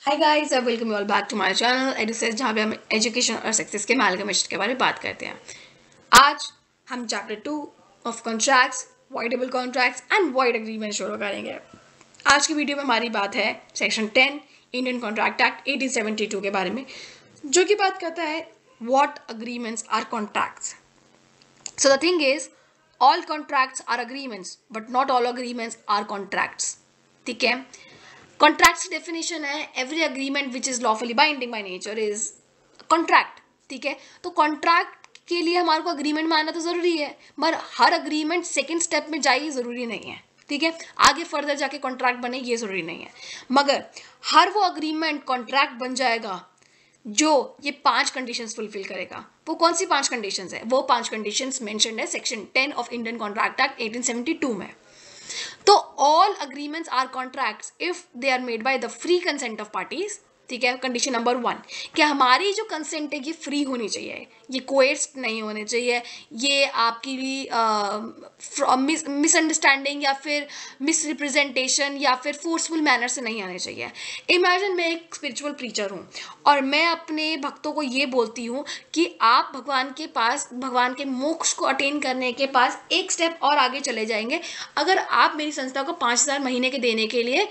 Hi guys, I welcome you all back to my channel एडुसेस, जहाँ पे हम एजुकेशन और सक्सेस के अमालगमेशन के बारे में बात करते हैं। आज हम chapter 2 of contracts, voidable contracts and void agreement शुरू करेंगे। आज की वीडियो में हमारी बात है सेक्शन 10 इंडियन कॉन्ट्रैक्ट एक्ट 1872 के बारे में, जो कि बात करता है what agreements are contracts. So the thing is, all contracts are agreements but not all agreements are contracts. ठीक है, कॉन्ट्रैक्ट की डेफिनेशन है every agreement which is lawfully binding by nature is contract. ठीक है, तो कॉन्ट्रैक्ट के लिए हमारे को अग्रीमेंट मानना तो जरूरी है, मगर हर अग्रीमेंट सेकेंड स्टेप में जाए जरूरी नहीं है। ठीक है, आगे फर्दर जाके कॉन्ट्रैक्ट बने ये जरूरी नहीं है, मगर हर वो अग्रीमेंट कॉन्ट्रैक्ट बन जाएगा जो ये 5 कंडीशंस फुलफिल करेगा। वो कौन सी 5 कंडीशंस है? वो 5 कंडीशंस मेंशन्ड है section 10 of Indian contract act 1872 में। तो all agreements are contracts if they are made by the free consent of parties. ठीक है, कंडीशन नंबर 1 कि हमारी जो कंसेंट है ये फ्री होनी चाहिए, ये कोएर्स्ड नहीं होने चाहिए, ये आपकी मिसअंडरस्टैंडिंग या फिर मिसरिप्रेजेंटेशन या फिर फोर्सफुल मैनर से नहीं आने चाहिए। इमेजिन मैं एक स्पिरिचुअल प्रीचर हूँ और मैं अपने भक्तों को ये बोलती हूँ कि आप भगवान के पास, भगवान के मोक्ष को अटेन करने के पास एक स्टेप और आगे चले जाएंगे अगर आप मेरी संस्था को 5,000 महीने के देने के लिए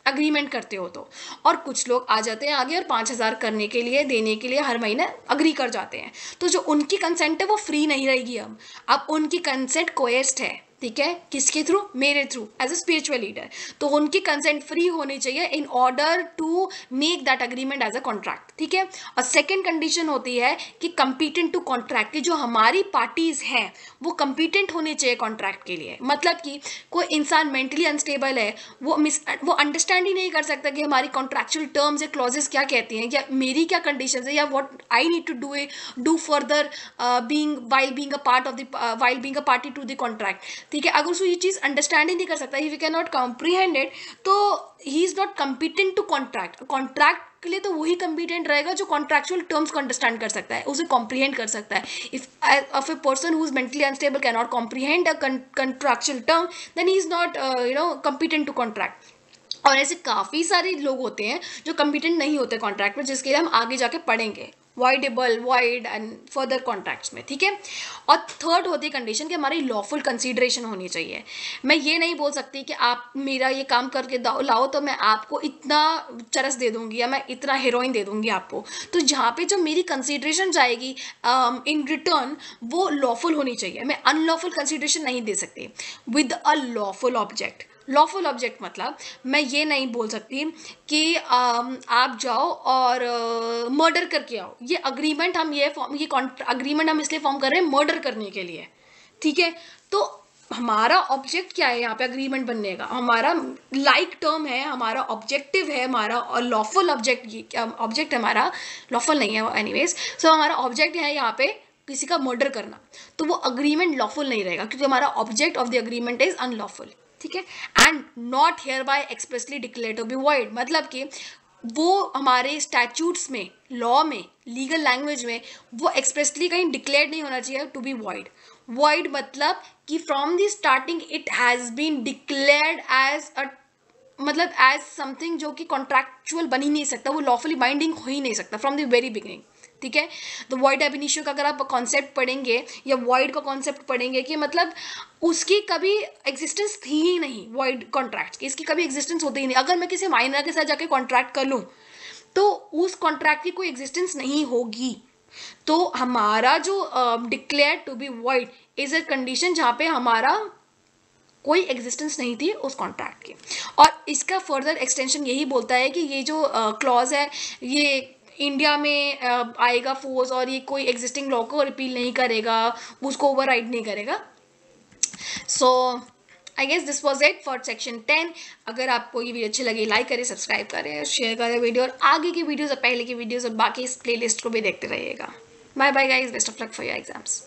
अग्रीमेंट करते हो तो। और कुछ लोग आ जाते हैं आगे और 5,000 करने के लिए, देने के लिए हर महीने अग्री कर जाते हैं। तो जो उनकी कंसेंट है वो फ्री नहीं रहेगी। अब उनकी कंसेंट कोएर्स्ड है। ठीक है, किसके थ्रू? मेरे through, as a spiritual leader. तो उनकी कंसेंट फ्री होनी चाहिए in order to make that agreement as a contract. ठीक है, और सेकेंड कंडीशन होती है कि कंपीटेंट टू कॉन्ट्रैक्ट, की जो हमारी पार्टीज हैं वो कंपीटेंट होनी चाहिए कॉन्ट्रैक्ट के लिए। मतलब कि कोई इंसान मेंटली अनस्टेबल है, वो अंडरस्टैंड ही नहीं कर सकता कि हमारी कॉन्ट्रैक्चुअल टर्म्स या क्लॉजेस क्या कहती हैं, या मेरी क्या कंडीशन है, या what I need to do further being while being a party to the contract. ठीक है, अगर उसको ये चीज़ अंडरस्टैंड ही नहीं कर सकता, he we can not comprehend it, तो he is not competent to contract. Contract के लिए तो वही कम्पिटेंट रहेगा जो कॉन्ट्रैक्चुअल टर्म्स को अंडरस्टैंड कर सकता है, उसे कॉम्प्रीहेंड कर सकता है। If a person who is mentally unstable can not comprehend a contractual term, then he is not competent to contract. और ऐसे काफ़ी सारे लोग होते हैं जो कम्पिटेंट नहीं होते कॉन्ट्रैक्ट में, जिसके लिए हम आगे जाके पढ़ेंगे voidable, void and further contracts में। ठीक है, और थर्ड होती है कंडीशन कि हमारी लॉफुल कंसीडरेशन होनी चाहिए। मैं ये नहीं बोल सकती कि आप मेरा ये काम करके लाओ तो मैं आपको इतना चरस दे दूंगी या मैं इतना हीरोइन दे दूंगी आपको। तो जहाँ पे जो मेरी कंसीडरेशन जाएगी इन रिटर्न, वो लॉफुल होनी चाहिए। मैं अनलॉफुल कंसीडरेशन नहीं दे सकती with a lawful object. Lawful object मतलब मैं ये नहीं बोल सकती कि आप जाओ और मर्डर करके आओ। ये अग्रीमेंट हम ये अग्रीमेंट हम इसलिए फॉर्म कर रहे हैं मर्डर करने के लिए। ठीक है, तो हमारा ऑब्जेक्ट क्या है यहाँ पे अग्रीमेंट बनने का? हमारा लाइक टर्म है, हमारा ऑब्जेक्टिव है, हमारा और लॉफुल ऑब्जेक्ट, ऑब्जेक्ट हमारा लॉफुल नहीं है एनीवेज। सो हमारा ऑब्जेक्ट है यहाँ पे किसी का मर्डर करना, तो वो अग्रीमेंट लॉफुल नहीं रहेगा क्योंकि हमारा object of the agreement is unlawful. ठीक है, and not hereby expressly declare to be void, मतलब कि वो हमारे स्टैट्यूट्स में, लॉ में, लीगल लैंग्वेज में वो एक्सप्रेसली कहीं डिक्लेयर नहीं होना चाहिए टू बी वॉइड। वॉइड मतलब कि from the starting it has been declared as a, मतलब एज समथिंग जो कि कॉन्ट्रैक्चुअल बन ही नहीं सकता, वो लॉफुली बाइंडिंग हो ही नहीं सकता फ्रॉम द वेरी बिगिनिंग। ठीक है, तो वॉइड एब इनिशियो का अगर आप कॉन्सेप्ट पढ़ेंगे या वॉइड का कॉन्सेप्ट पढ़ेंगे कि मतलब उसकी कभी एग्जिस्टेंस थी ही नहीं, वॉइड कॉन्ट्रैक्ट की इसकी कभी एग्जिस्टेंस होती ही नहीं। अगर मैं किसी माइनर के साथ जाके कॉन्ट्रैक्ट कर लूँ तो उस कॉन्ट्रैक्ट की कोई एग्जिस्टेंस नहीं होगी। तो हमारा जो declare to be void is a condition जहाँ पे हमारा कोई एग्जिस्टेंस नहीं थी उस कॉन्ट्रैक्ट की। और इसका फर्दर एक्सटेंशन यही बोलता है कि ये जो क्लॉज है ये इंडिया में आएगा फोर्स और ये कोई एग्जिस्टिंग लॉ को रिपील नहीं करेगा, उसको ओवरराइड नहीं करेगा। So I guess this was it for section 10। अगर आपको ये वीडियो अच्छी लगी, लाइक करें, सब्सक्राइब करें, शेयर करें वीडियो, और आगे की वीडियोस और पहले की वीडियोस और बाकी इस प्लेलिस्ट को भी देखते रहिएगा। Bye bye guys, best of luck for your exams.